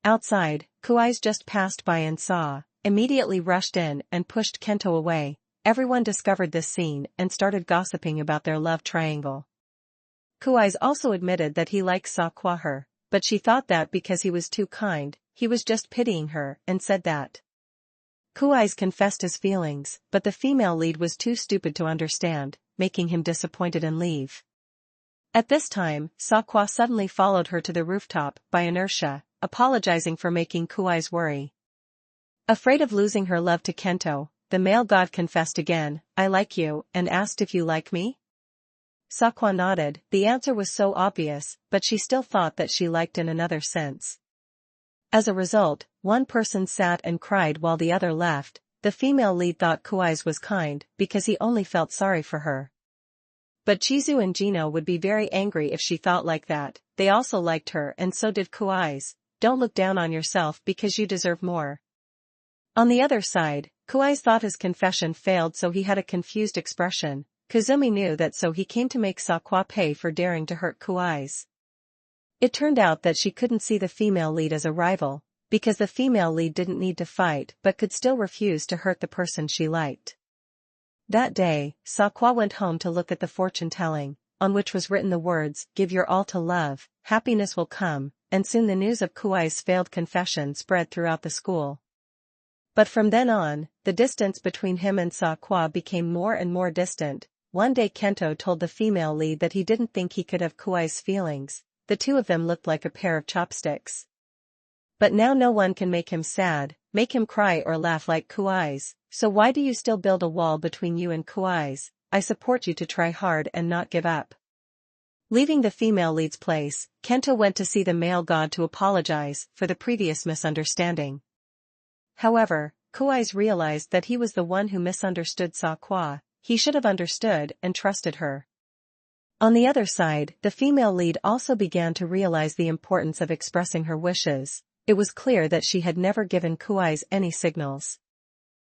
Outside, Kuai's just passed by and saw, immediately rushed in and pushed Kento away. Everyone discovered this scene and started gossiping about their love triangle. Kuai's also admitted that he likes her, but she thought that because he was too kind, he was just pitying her and said that. Kuai's confessed his feelings, but the female lead was too stupid to understand, making him disappointed and leave. At this time, Sakwa suddenly followed her to the rooftop by inertia, apologizing for making Kuai's worry. Afraid of losing her love to Kento, the male god confessed again, "I like you," and asked if you like me? Sakwa nodded. The answer was so obvious, but she still thought that she liked in another sense. As a result, one person sat and cried while the other left. The female lead thought Kuai's was kind because he only felt sorry for her. But Chizu and Jino would be very angry if she thought like that. They also liked her and so did Kuai's. Don't look down on yourself because you deserve more. On the other side, Kuai's thought his confession failed, so he had a confused expression. Kazumi knew that, so he came to make Sakwa pay for daring to hurt Kuai's. It turned out that she couldn't see the female lead as a rival, because the female lead didn't need to fight but could still refuse to hurt the person she liked. That day, Sakwa went home to look at the fortune-telling, on which was written the words, "Give your all to love, happiness will come," and soon the news of Kuai's failed confession spread throughout the school. But from then on, the distance between him and Sakwa became more and more distant. One day Kento told the female lead that he didn't think he could have Kuai's feelings. The two of them looked like a pair of chopsticks. But now no one can make him sad, make him cry or laugh like Kuai's, so why do you still build a wall between you and Kuai's? I support you to try hard and not give up. Leaving the female lead's place, Kento went to see the male god to apologize for the previous misunderstanding. However, Kuai's realized that he was the one who misunderstood Sakwa. He should have understood and trusted her. On the other side, the female lead also began to realize the importance of expressing her wishes. It was clear that she had never given Kuai's any signals.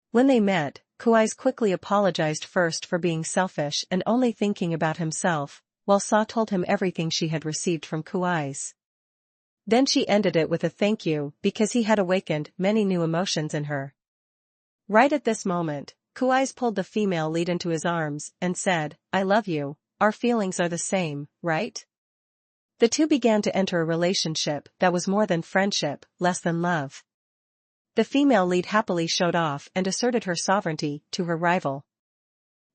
When they met, Kuai's quickly apologized first for being selfish and only thinking about himself, while Sa told him everything she had received from Kuai's. Then she ended it with a thank you because he had awakened many new emotions in her. Right at this moment, Kuai's pulled the female lead into his arms and said, "I love you, our feelings are the same, right?" The two began to enter a relationship that was more than friendship, less than love. The female lead happily showed off and asserted her sovereignty to her rival.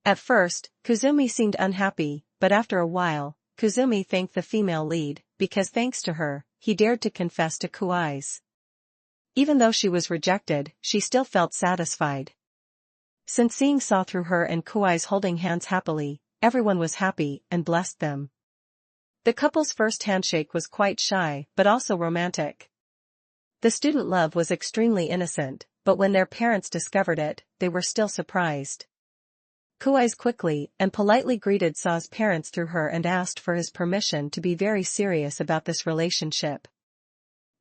At first, Kazumi seemed unhappy, but after a while, Kazumi thanked the female lead, because thanks to her, he dared to confess to Kuai's. Even though she was rejected, she still felt satisfied. Since seeing Sa through her and Kuai's holding hands happily, everyone was happy and blessed them. The couple's first handshake was quite shy but also romantic. The student love was extremely innocent, but when their parents discovered it, they were still surprised. Kuai's quickly and politely greeted Sa's parents through her and asked for his permission to be very serious about this relationship.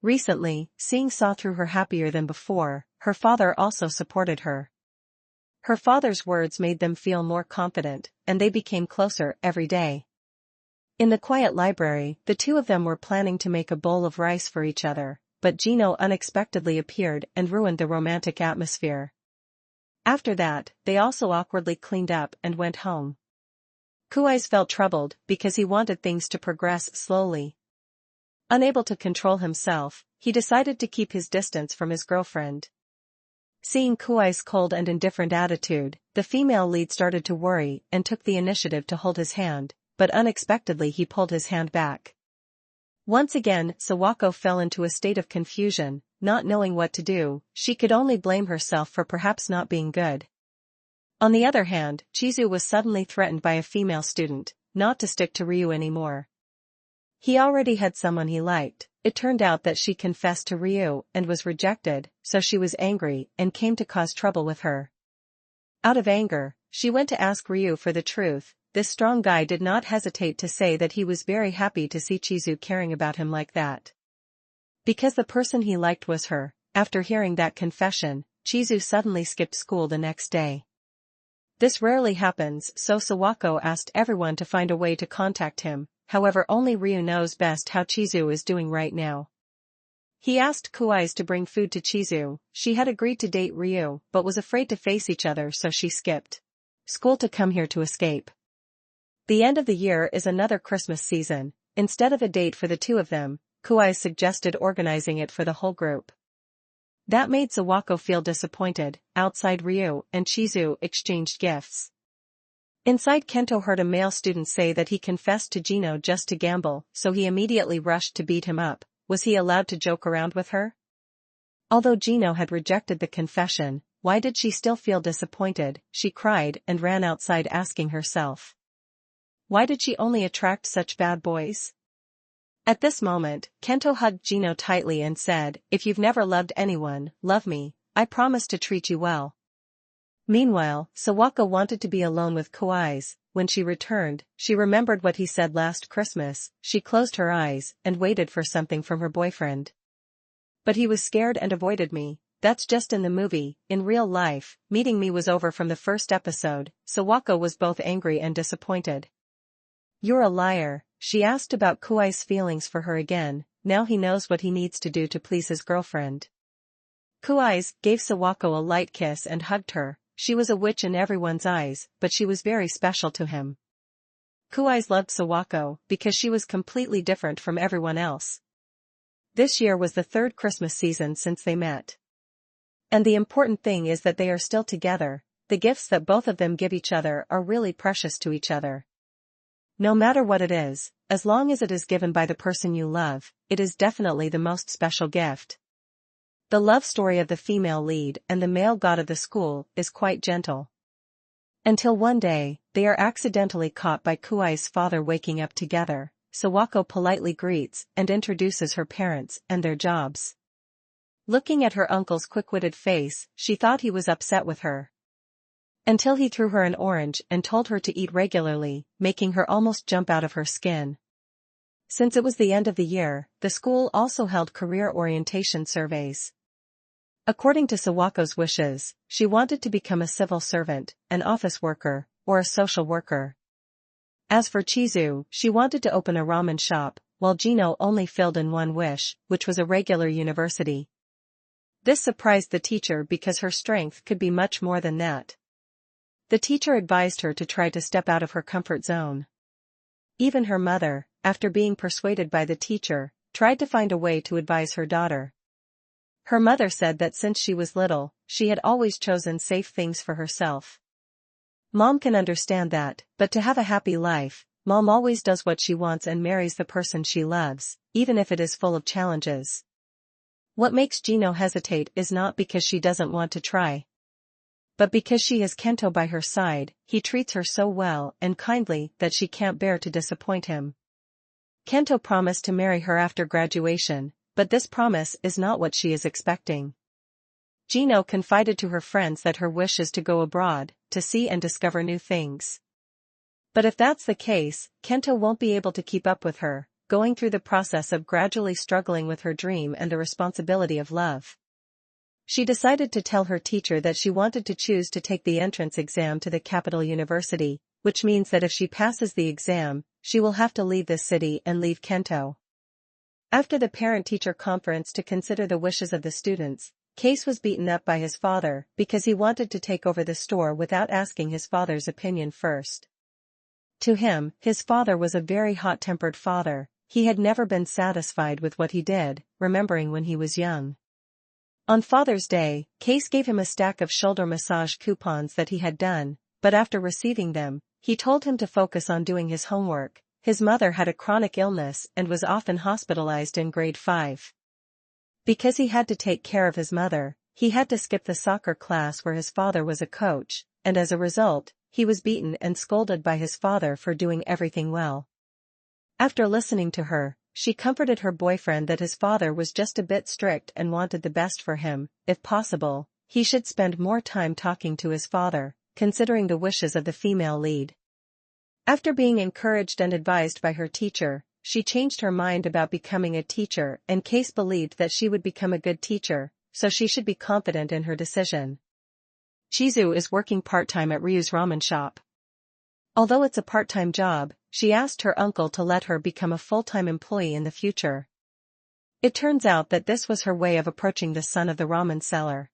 Recently, seeing Sa through her happier than before, her father also supported her. Her father's words made them feel more confident, and they became closer every day. In the quiet library, the two of them were planning to make a bowl of rice for each other, but Jino unexpectedly appeared and ruined the romantic atmosphere. After that, they also awkwardly cleaned up and went home. Kuai's felt troubled because he wanted things to progress slowly. Unable to control himself, he decided to keep his distance from his girlfriend. Seeing Kuai's cold and indifferent attitude, the female lead started to worry and took the initiative to hold his hand, but unexpectedly he pulled his hand back. Once again, Sawako fell into a state of confusion, not knowing what to do. She could only blame herself for perhaps not being good. On the other hand, Chizu was suddenly threatened by a female student, not to stick to Ryu anymore. He already had someone he liked. It turned out that she confessed to Ryu and was rejected, so she was angry and came to cause trouble with her. Out of anger, she went to ask Ryu for the truth. This strong guy did not hesitate to say that he was very happy to see Chizu caring about him like that. Because the person he liked was her. After hearing that confession, Chizu suddenly skipped school the next day. This rarely happens, so Sawako asked everyone to find a way to contact him. However, only Ryu knows best how Chizu is doing right now. He asked Kuwais to bring food to Chizu. She had agreed to date Ryu, but was afraid to face each other, so she skipped school to come here to escape. The end of the year is another Christmas season. Instead of a date for the two of them, Kuwais suggested organizing it for the whole group. That made Sawako feel disappointed. Outside, Ryu and Chizu exchanged gifts. Inside, Kento heard a male student say that he confessed to Gino just to gamble, so he immediately rushed to beat him up. Was he allowed to joke around with her? Although Gino had rejected the confession, why did she still feel disappointed? She cried and ran outside, asking herself, why did she only attract such bad boys? At this moment, Kento hugged Gino tightly and said, if you've never loved anyone, love me, I promise to treat you well. Meanwhile, Sawako wanted to be alone with Kuwais. When she returned, she remembered what he said last Christmas. She closed her eyes and waited for something from her boyfriend. But he was scared and avoided me. That's just in the movie. In real life, meeting me was over from the first episode. Sawako was both angry and disappointed. You're a liar. She asked about Kuwais' feelings for her again. Now he knows what he needs to do to please his girlfriend. Kuwais gave Sawako a light kiss and hugged her. She was a witch in everyone's eyes, but she was very special to him. Kuwais loved Sawako because she was completely different from everyone else. This year was the third Christmas season since they met. And the important thing is that they are still together. The gifts that both of them give each other are really precious to each other. No matter what it is, as long as it is given by the person you love, it is definitely the most special gift. The love story of the female lead and the male god of the school is quite gentle. Until one day, they are accidentally caught by Kuwais' father waking up together. Sawako politely greets and introduces her parents and their jobs. Looking at her uncle's quick-witted face, she thought he was upset with her. Until he threw her an orange and told her to eat regularly, making her almost jump out of her skin. Since it was the end of the year, the school also held career orientation surveys. According to Sawako's wishes, she wanted to become a civil servant, an office worker, or a social worker. As for Chizu, she wanted to open a ramen shop, while Gino only filled in one wish, which was a regular university. This surprised the teacher because her strength could be much more than that. The teacher advised her to try to step out of her comfort zone. Even her mother, after being persuaded by the teacher, tried to find a way to advise her daughter. Her mother said that since she was little, she had always chosen safe things for herself. Mom can understand that, but to have a happy life, Mom always does what she wants and marries the person she loves, even if it is full of challenges. What makes Gino hesitate is not because she doesn't want to try, but because she has Kento by her side. He treats her so well and kindly that she can't bear to disappoint him. Kento promised to marry her after graduation, but this promise is not what she is expecting. Gino confided to her friends that her wish is to go abroad, to see and discover new things. But if that's the case, Kento won't be able to keep up with her, going through the process of gradually struggling with her dream and the responsibility of love. She decided to tell her teacher that she wanted to choose to take the entrance exam to the capital university, which means that if she passes the exam, she will have to leave this city and leave Kento. After the parent-teacher conference to consider the wishes of the students, Case was beaten up by his father because he wanted to take over the store without asking his father's opinion first. To him, his father was a very hot-tempered father. He had never been satisfied with what he did, remembering when he was young. On Father's Day, Case gave him a stack of shoulder massage coupons that he had done, but after receiving them, he told him to focus on doing his homework. His mother had a chronic illness and was often hospitalized in grade 5. Because he had to take care of his mother, he had to skip the soccer class where his father was a coach, and as a result, he was beaten and scolded by his father for doing everything well. After listening to her, she comforted her boyfriend that his father was just a bit strict and wanted the best for him. If possible, he should spend more time talking to his father, considering the wishes of the female lead. After being encouraged and advised by her teacher, she changed her mind about becoming a teacher, and Case believed that she would become a good teacher, so she should be confident in her decision. Chizu is working part-time at Ryu's ramen shop. Although it's a part-time job, she asked her uncle to let her become a full-time employee in the future. It turns out that this was her way of approaching the son of the ramen seller.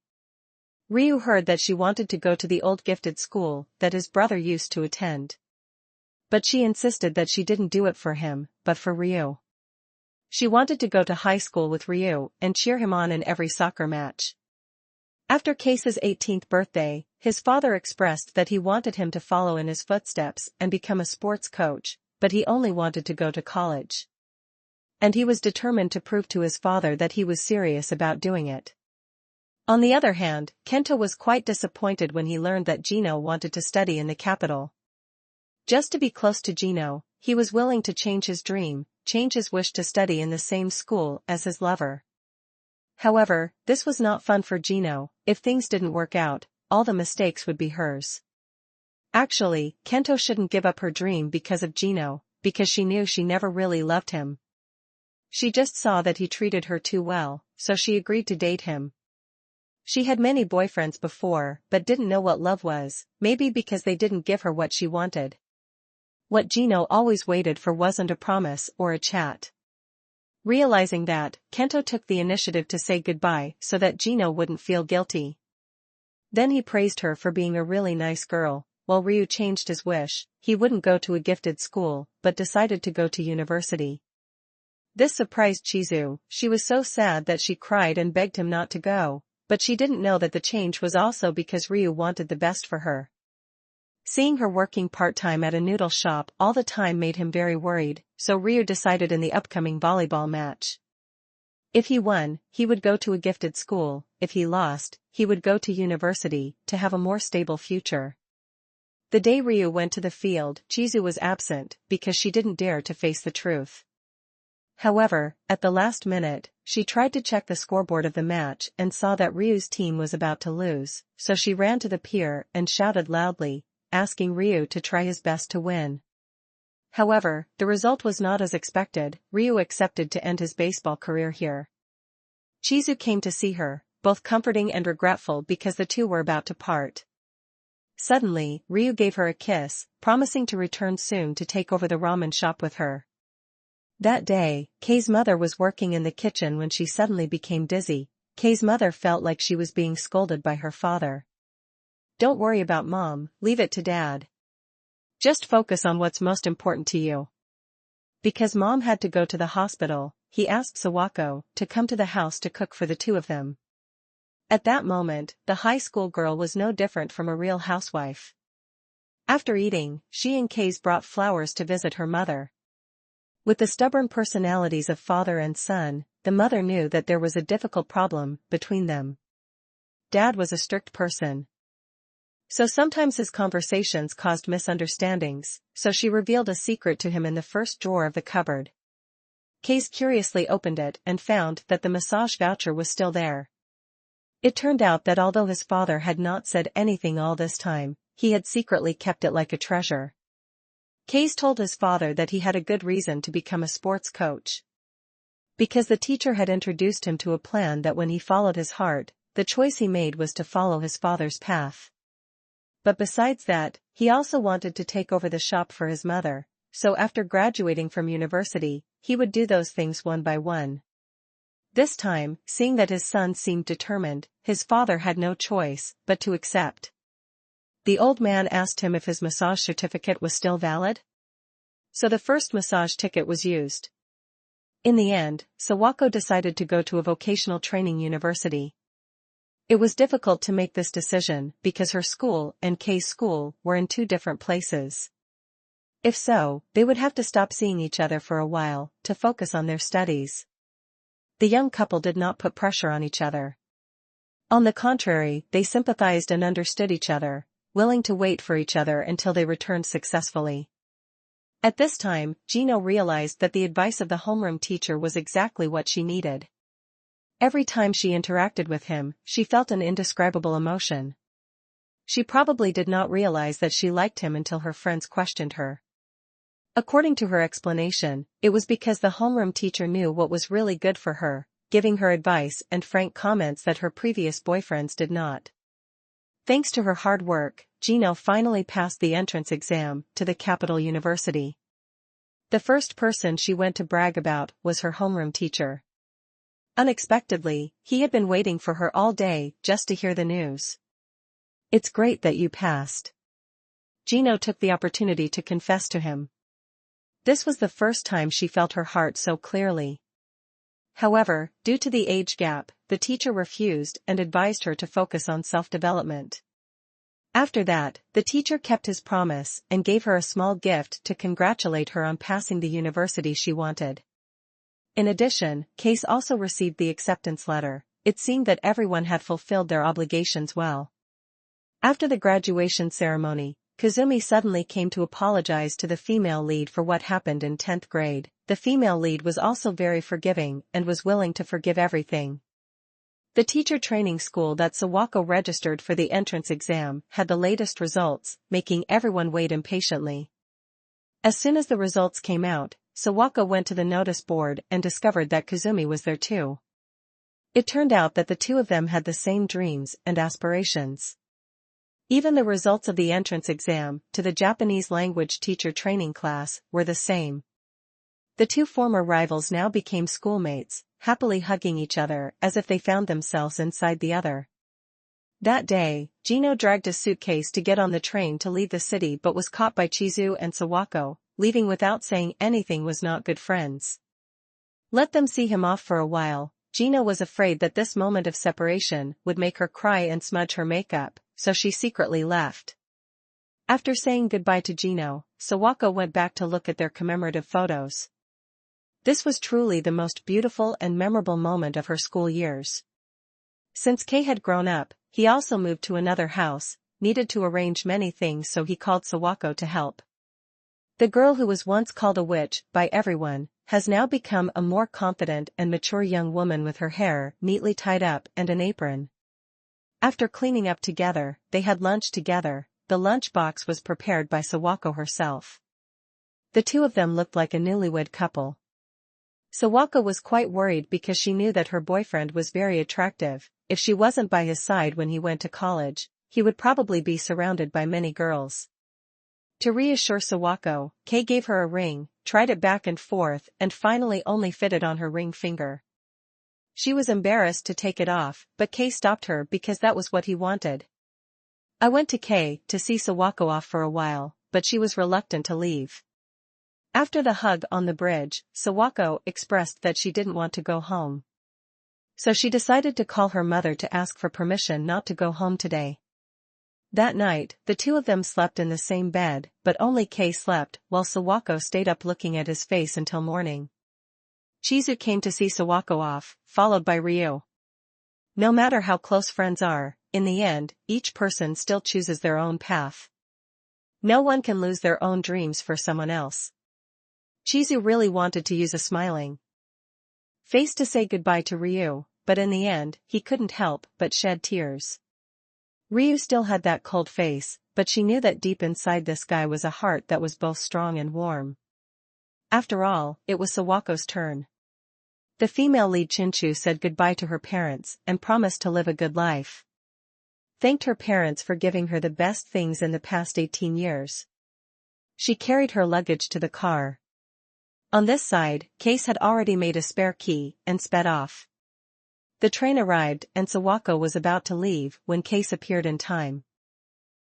Ryu heard that she wanted to go to the old gifted school that his brother used to attend. But she insisted that she didn't do it for him, but for Ryu. She wanted to go to high school with Ryu and cheer him on in every soccer match. After Case's 18th birthday, his father expressed that he wanted him to follow in his footsteps and become a sports coach, but he only wanted to go to college. And he was determined to prove to his father that he was serious about doing it. On the other hand, Kento was quite disappointed when he learned that Gino wanted to study in the capital. Just to be close to Gino, he was willing to change his dream, change his wish to study in the same school as his lover. However, this was not fun for Gino. If things didn't work out, all the mistakes would be hers. Actually, Kento shouldn't give up her dream because of Gino, because she knew she never really loved him. She just saw that he treated her too well, so she agreed to date him. She had many boyfriends before, but didn't know what love was, maybe because they didn't give her what she wanted. What Gino always waited for wasn't a promise or a chat. Realizing that, Kento took the initiative to say goodbye so that Gino wouldn't feel guilty. Then he praised her for being a really nice girl. While Ryu changed his wish, he wouldn't go to a gifted school, but decided to go to university. This surprised Chizu. She was so sad that she cried and begged him not to go, but she didn't know that the change was also because Ryu wanted the best for her. Seeing her working part-time at a noodle shop all the time made him very worried, so Ryu decided in the upcoming volleyball match. If he won, he would go to a gifted school. If he lost, he would go to university, to have a more stable future. The day Ryu went to the field, Chizu was absent, because she didn't dare to face the truth. However, at the last minute, she tried to check the scoreboard of the match and saw that Ryu's team was about to lose, so she ran to the pier and shouted loudly, asking Ryu to try his best to win. However, the result was not as expected. Ryu accepted to end his baseball career here. Chizu came to see her, both comforting and regretful because the two were about to part. Suddenly, Ryu gave her a kiss, promising to return soon to take over the ramen shop with her. That day, Kei's mother was working in the kitchen when she suddenly became dizzy. Kei's mother felt like she was being scolded by her father. "Don't worry about Mom, leave it to Dad. Just focus on what's most important to you." Because Mom had to go to the hospital, he asked Sawako to come to the house to cook for the two of them. At that moment, the high school girl was no different from a real housewife. After eating, she and Kei's brought flowers to visit her mother. With the stubborn personalities of father and son, the mother knew that there was a difficult problem between them. Dad was a strict person. So sometimes his conversations caused misunderstandings, so she revealed a secret to him in the first drawer of the cupboard. Case curiously opened it and found that the massage voucher was still there. It turned out that although his father had not said anything all this time, he had secretly kept it like a treasure. Case told his father that he had a good reason to become a sports coach. Because the teacher had introduced him to a plan that when he followed his heart, the choice he made was to follow his father's path. But besides that, he also wanted to take over the shop for his mother, so after graduating from university, he would do those things one by one. This time, seeing that his son seemed determined, his father had no choice but to accept. The old man asked him if his massage certificate was still valid. So the first massage ticket was used. In the end, Sawako decided to go to a vocational training university. It was difficult to make this decision because her school and Kei's school were in two different places. If so, they would have to stop seeing each other for a while to focus on their studies. The young couple did not put pressure on each other. On the contrary, they sympathized and understood each other, willing to wait for each other until they returned successfully. At this time, Gino realized that the advice of the homeroom teacher was exactly what she needed. Every time she interacted with him, she felt an indescribable emotion. She probably did not realize that she liked him until her friends questioned her. According to her explanation, it was because the homeroom teacher knew what was really good for her, giving her advice and frank comments that her previous boyfriends did not. Thanks to her hard work, Gino finally passed the entrance exam to the capital university. The first person she went to brag about was her homeroom teacher. Unexpectedly, he had been waiting for her all day just to hear the news. "It's great that you passed." Gino took the opportunity to confess to him. This was the first time she felt her heart so clearly. However, due to the age gap, the teacher refused and advised her to focus on self-development. After that, the teacher kept his promise and gave her a small gift to congratulate her on passing the university she wanted. In addition, Case also received the acceptance letter. It seemed that everyone had fulfilled their obligations well. After the graduation ceremony, Kazumi suddenly came to apologize to the female lead for what happened in 10th grade. The female lead was also very forgiving and was willing to forgive everything. The teacher training school that Sawako registered for the entrance exam had the latest results, making everyone wait impatiently. As soon as the results came out, Sawako went to the notice board and discovered that Kazumi was there too. It turned out that the two of them had the same dreams and aspirations. Even the results of the entrance exam to the Japanese language teacher training class were the same. The two former rivals now became schoolmates, happily hugging each other as if they found themselves inside the other. That day, Gino dragged a suitcase to get on the train to leave the city but was caught by Chizu and Sawako. Leaving without saying anything was not good friends. Let them see him off for a while. Gino was afraid that this moment of separation would make her cry and smudge her makeup, so she secretly left. After saying goodbye to Gino, Sawako went back to look at their commemorative photos. This was truly the most beautiful and memorable moment of her school years. Since Kei had grown up, he also moved to another house, needed to arrange many things, so he called Sawako to help. The girl who was once called a witch by everyone has now become a more confident and mature young woman with her hair neatly tied up and an apron. After cleaning up together, they had lunch together. The lunch box was prepared by Sawako herself. The two of them looked like a newlywed couple. Sawako was quite worried because she knew that her boyfriend was very attractive. If she wasn't by his side when he went to college, he would probably be surrounded by many girls. To reassure Sawako, Kei gave her a ring, tried it back and forth, and finally only fitted on her ring finger. She was embarrassed to take it off, but Kei stopped her because that was what he wanted. I went to Kei to see Sawako off for a while, but she was reluctant to leave. After the hug on the bridge, Sawako expressed that she didn't want to go home. So she decided to call her mother to ask for permission not to go home today. That night, the two of them slept in the same bed, but only Kei slept while Sawako stayed up looking at his face until morning. Chizu came to see Sawako off, followed by Ryu. No matter how close friends are, in the end, each person still chooses their own path. No one can lose their own dreams for someone else. Chizu really wanted to use a smiling face to say goodbye to Ryu, but in the end, he couldn't help but shed tears. Ryu still had that cold face, but she knew that deep inside this guy was a heart that was both strong and warm. After all, it was Sawako's turn. The female lead Chinchu said goodbye to her parents and promised to live a good life. Thanked her parents for giving her the best things in the past 18 years. She carried her luggage to the car. On this side, Case had already made a spare key and sped off. The train arrived and Sawako was about to leave when Case appeared in time.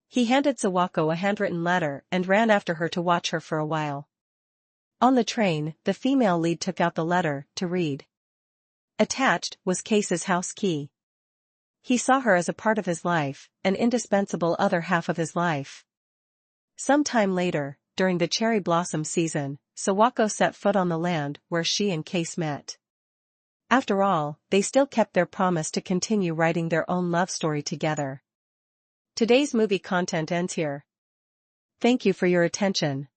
He handed Sawako a handwritten letter and ran after her to watch her for a while. On the train, the female lead took out the letter to read. Attached was Case's house key. He saw her as a part of his life, an indispensable other half of his life. Some time later, during the cherry blossom season, Sawako set foot on the land where she and Case met. After all, they still kept their promise to continue writing their own love story together. Today's movie content ends here. Thank you for your attention.